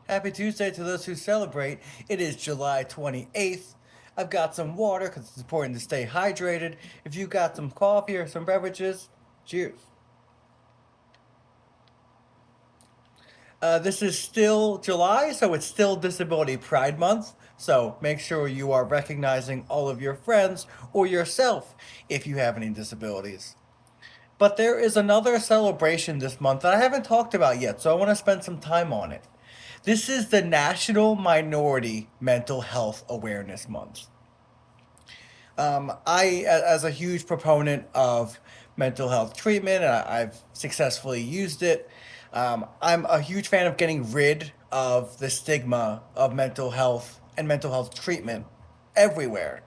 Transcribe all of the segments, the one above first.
Happy Tuesday to those who celebrate. It is July 28th. I've got some water because it's important to stay hydrated. If you got some coffee or some beverages, cheers. This is still July, so it's still Disability Pride Month. So make sure you are recognizing all of your friends or yourself if you have any disabilities. But there is another celebration this month that I haven't talked about yet, so I want to spend some time on it. This is the National Minority Mental Health Awareness Month. As a huge proponent of mental health treatment, and I've successfully used it, I'm a huge fan of getting rid of the stigma of mental health and mental health treatment everywhere.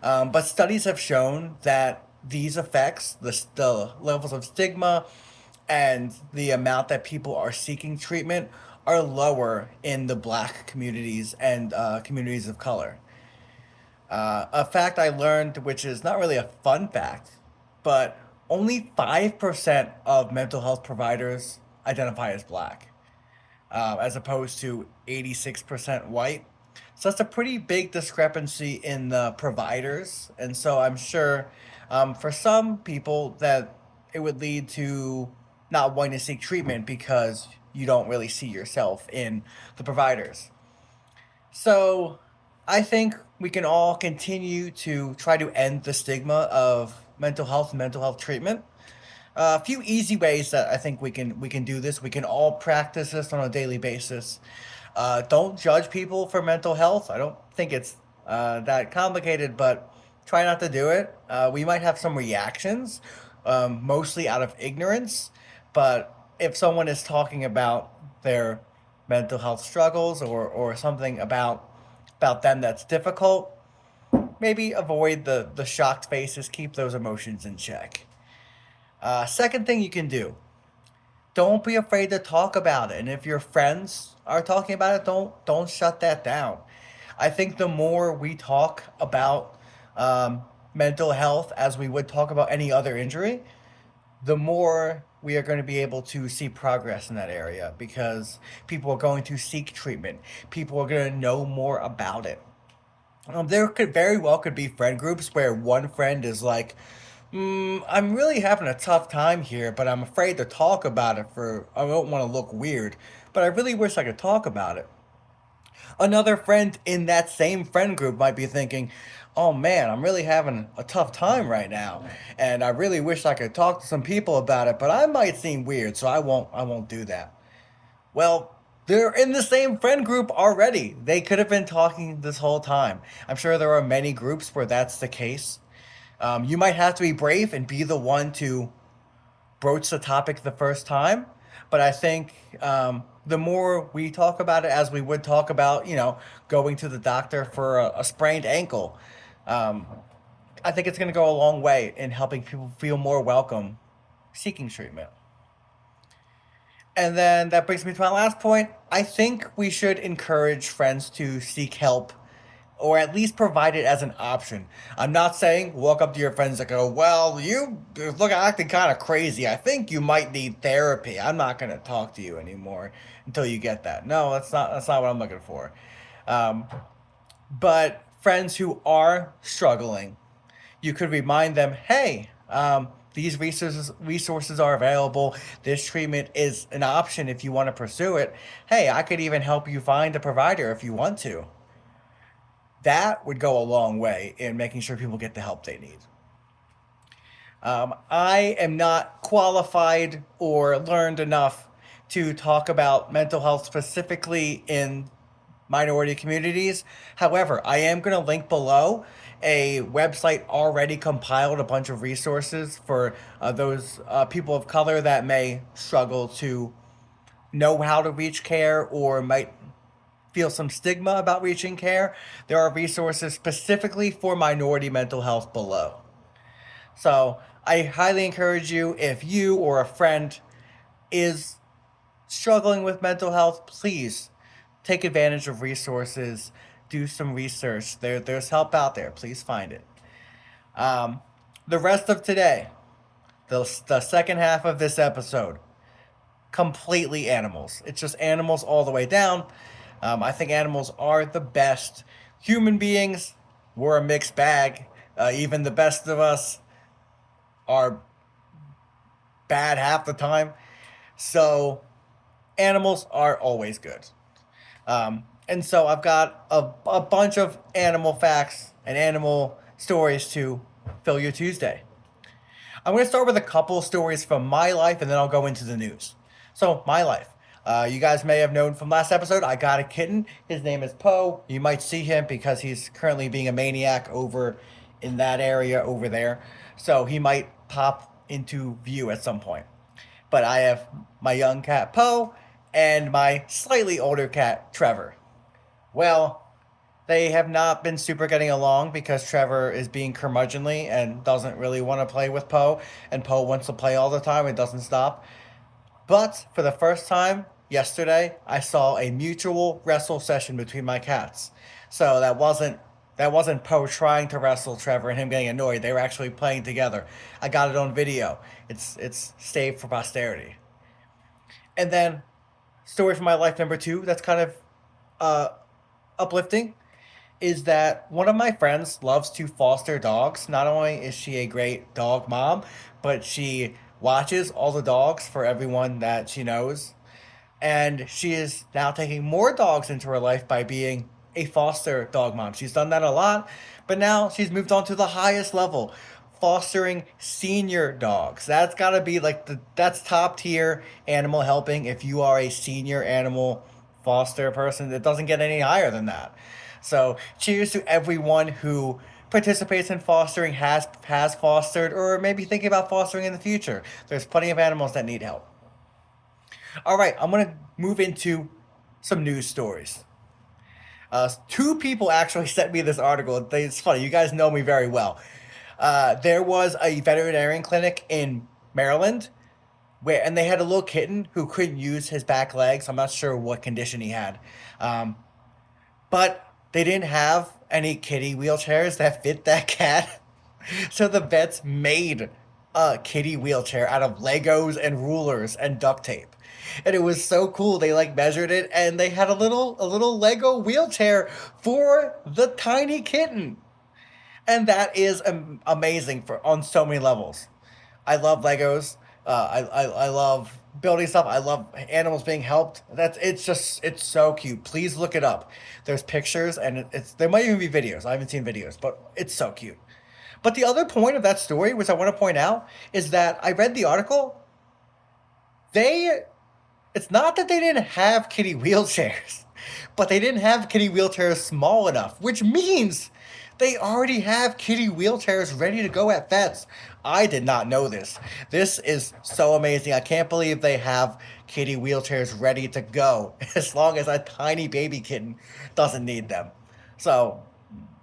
But studies have shown that these effects, the levels of stigma and the amount that people are seeking treatment, are lower in the black communities and communities of color. A fact I learned, which is not really a fun fact, but only 5% of mental health providers identify as black, as opposed to 86% white. So that's a pretty big discrepancy in the providers. And so I'm sure for some people that it would lead to not wanting to seek treatment because you don't really see yourself in the providers. So I think we can all continue to try to end the stigma of mental health and mental health treatment. A few easy ways that I think we can do this. We can all practice this on a daily basis. Don't judge people for mental health. I don't think it's that complicated, but try not to do it. We might have some reactions, mostly out of ignorance, but if someone is talking about their mental health struggles or something about them that's difficult, maybe avoid the shocked faces, keep those emotions in check. Second thing you can do, don't be afraid to talk about it. And if your friends are talking about it, don't shut that down. I think the more we talk about mental health as we would talk about any other injury, the more we are going to be able to see progress in that area because people are going to seek treatment. People are going to know more about it. There could very well could be friend groups where one friend is like, I'm really having a tough time here, but I'm afraid to talk about it for I don't want to look weird, but I really wish I could talk about it. Another friend in that same friend group might be thinking, "Oh man, I'm really having a tough time right now, and I really wish I could talk to some people about it, but I might seem weird, so I won't do that." Well, they're in the same friend group already. They could have been talking this whole time. I'm sure there are many groups where that's the case. You might have to be brave and be the one to broach the topic the first time, but I think the more we talk about it, as we would talk about, going to the doctor for a sprained ankle, um, I think it's going to go a long way in helping people feel more welcome seeking treatment. And then that brings me to my last point. I think we should encourage friends to seek help or at least provide it as an option. I'm not saying walk up to your friends and go, "Well, you look acting kind of crazy. I think you might need therapy. I'm not going to talk to you anymore until you get that." No, that's not what I'm looking for. Um, but friends who are struggling, you could remind them, "Hey, these resources are available. This treatment is an option if you want to pursue it. Hey, I could even help you find a provider if you want to." That would go a long way in making sure people get the help they need. I am not qualified or learned enough to talk about mental health specifically in minority communities. However, I am going to link below a website already compiled a bunch of resources for those people of color that may struggle to know how to reach care or might feel some stigma about reaching care. There are resources specifically for minority mental health below. So I highly encourage you, if you or a friend is struggling with mental health, please take advantage of resources, do some research. There's help out there. Please find it. Um, the rest of today, the second half of this episode, completely animals. It's just animals all the way down. I think animals are the best. Human beings, we're a mixed bag. Even the best of us are bad half the time. So animals are always good. And so I've got a bunch of animal facts and animal stories to fill your Tuesday. I'm going to start with a couple stories from my life and then I'll go into the news. So, my life. You guys may have known from last episode, I got a kitten. His name is Poe. You might see him because he's currently being a maniac over in that area over there. So, he might pop into view at some point. But I have my young cat Poe and my slightly older cat Trevor. Well, they have not been super getting along because Trevor is being curmudgeonly and doesn't really want to play with Poe, and Poe wants to play all the time and doesn't stop. But for the first time yesterday, I saw a mutual wrestle session between my cats. So that wasn't Poe trying to wrestle Trevor and him getting annoyed. They were actually playing together. I got it on video. It's saved for posterity. And then story from my life number two that's kind of uh, uplifting is that one of my friends loves to foster dogs. Not only is she a great dog mom, but she watches all the dogs for everyone that she knows. And she is now taking more dogs into her life by being a foster dog mom. She's done that a lot, but now she's moved on to the highest level, fostering senior dogs. That's got to be like that's top tier animal helping if you are a senior animal foster person. It doesn't get any higher than that. So, cheers to everyone who participates in fostering, has fostered, or maybe thinking about fostering in the future. There's plenty of animals that need help. All right, I'm gonna move into some news stories. Two people actually sent me this article. It's funny, you guys know me very well. There was a veterinarian clinic in Maryland and they had a little kitten who couldn't use his back legs. I'm not sure what condition he had, but they didn't have any kitty wheelchairs that fit that cat. So the vets made a kitty wheelchair out of Legos and rulers and duct tape. And it was so cool. They like measured it and they had a little Lego wheelchair for the tiny kitten. And that is amazing for on so many levels. I love Legos. I love building stuff. I love animals being helped. It's so cute. Please look it up. There's pictures and it's there might even be videos. I haven't seen videos, but it's so cute. But the other point of that story, which I want to point out, is that I read the article. They it's not that they didn't have kitty wheelchairs, but they didn't have kitty wheelchairs small enough, which means they already have kitty wheelchairs ready to go at vets. I did not know this. This is so amazing. I can't believe they have kitty wheelchairs ready to go as long as a tiny baby kitten doesn't need them. So,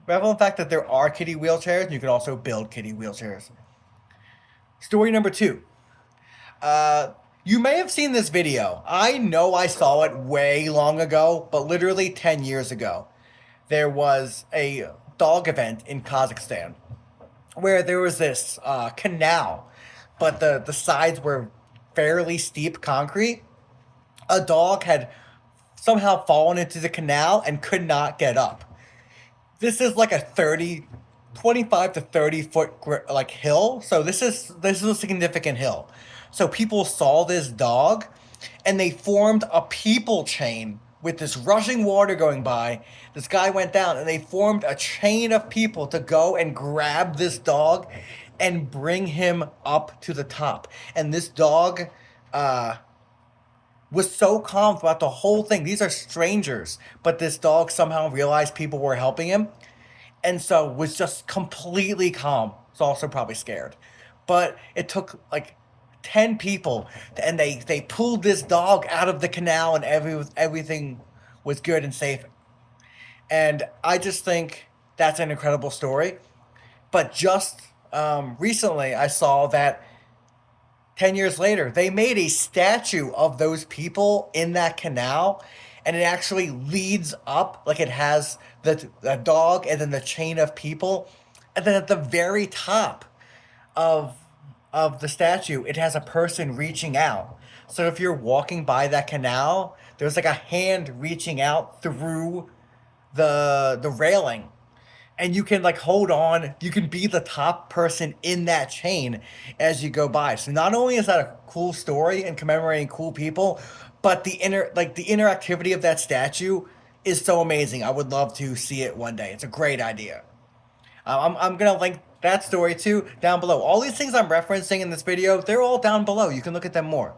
revel in the fact that there are kitty wheelchairs, and you can also build kitty wheelchairs. Story number two. You may have seen this video. I know I saw it way long ago, but literally 10 years ago. There was a dog event in Kazakhstan where there was this canal, but the sides were fairly steep concrete. A dog had somehow fallen into the canal and could not get up. This is like a 25 to 30 foot like hill. So this is a significant hill. So people saw this dog and they formed a people chain with this rushing water going by. This guy went down and they formed a chain of people to go and grab this dog and bring him up to the top. And this dog was so calm throughout the whole thing. These are strangers, but this dog somehow realized people were helping him and so was just completely calm. It's also probably scared. But it took like 10 people and they pulled this dog out of the canal and everything was good and safe. And I just think that's an incredible story. But just recently, I saw that 10 years later, they made a statue of those people in that canal, and it actually leads up, like it has the dog and then the chain of people. And then at the very top of of the statue, it has a person reaching out. So if you're walking by that canal, there's like a hand reaching out through the railing, and you can like hold on. You can be the top person in that chain as you go by. So not only is that a cool story and commemorating cool people, but the interactivity of that statue is so amazing. I would love to see it one day. It's a great idea. I'm gonna link that story too down below. All these things I'm referencing in this video, they're all down below. You can look at them more.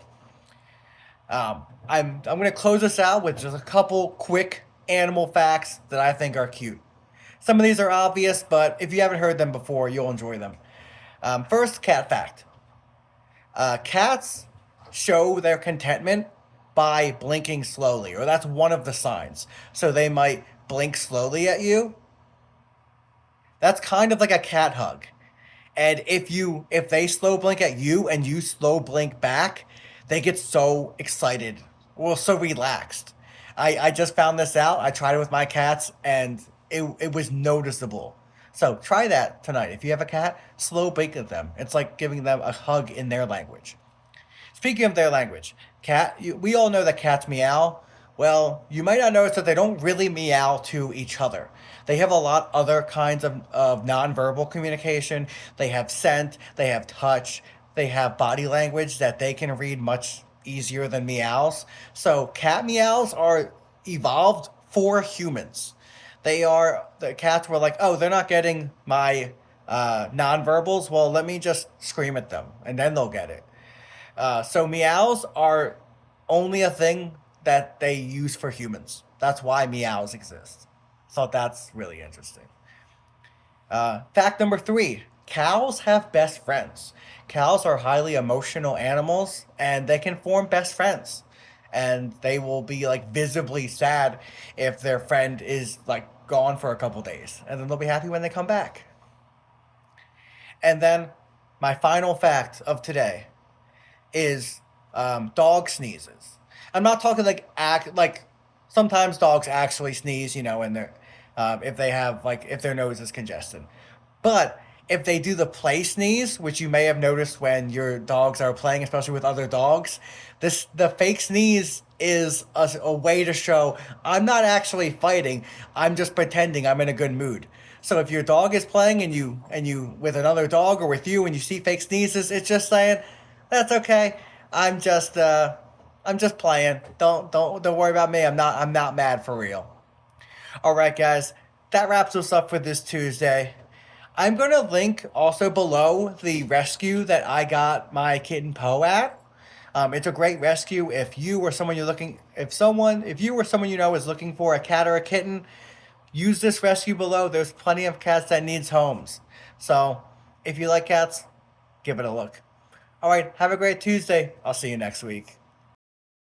I'm gonna close this out with just a couple quick animal facts that I think are cute. Some of these are obvious, but if you haven't heard them before, you'll enjoy them. First, cat fact. Cats show their contentment by blinking slowly, or that's one of the signs. So they might blink slowly at you. That's kind of like a cat hug. And if they slow blink at you and you slow blink back, they get so excited. Well, so relaxed. I just found this out. I tried it with my cats and it was noticeable. So try that tonight. If you have a cat, slow blink at them. It's like giving them a hug in their language. Speaking of their language, we all know that cats meow. Well, you might not notice that they don't really meow to each other. They have a lot other kinds of nonverbal communication. They have scent, they have touch, they have body language that they can read much easier than meows. So cat meows are evolved for humans. The cats were like, oh, they're not getting my nonverbals. Well, let me just scream at them and then they'll get it. So meows are only a thing that they use for humans. That's why meows exist. Thought that's really interesting. Fact number 3: cows have best friends. Cows are highly emotional animals, and they can form best friends. And they will be like visibly sad if their friend is like gone for a couple days, and then they'll be happy when they come back. And then my final fact of today is dog sneezes. I'm not talking like act like sometimes dogs actually sneeze, and they're if they have like if their nose is congested. But if they do the play sneeze, which you may have noticed when your dogs are playing, especially with other dogs, the fake sneeze is a way to show I'm not actually fighting. I'm just pretending I'm in a good mood. So if your dog is playing and you with another dog or with you and you see fake sneezes, it's just saying that's okay. I'm just playing. Don't worry about me. I'm not mad for real. All right, guys, that wraps us up for this Tuesday. I'm gonna link also below the rescue that I got my kitten Poe at. It's a great rescue if you or someone you're looking if you or someone you know is looking for a cat or a kitten. Use this rescue below. There's plenty of cats that needs homes. So if you like cats, give it a look. All right, have a great Tuesday. I'll see you next week.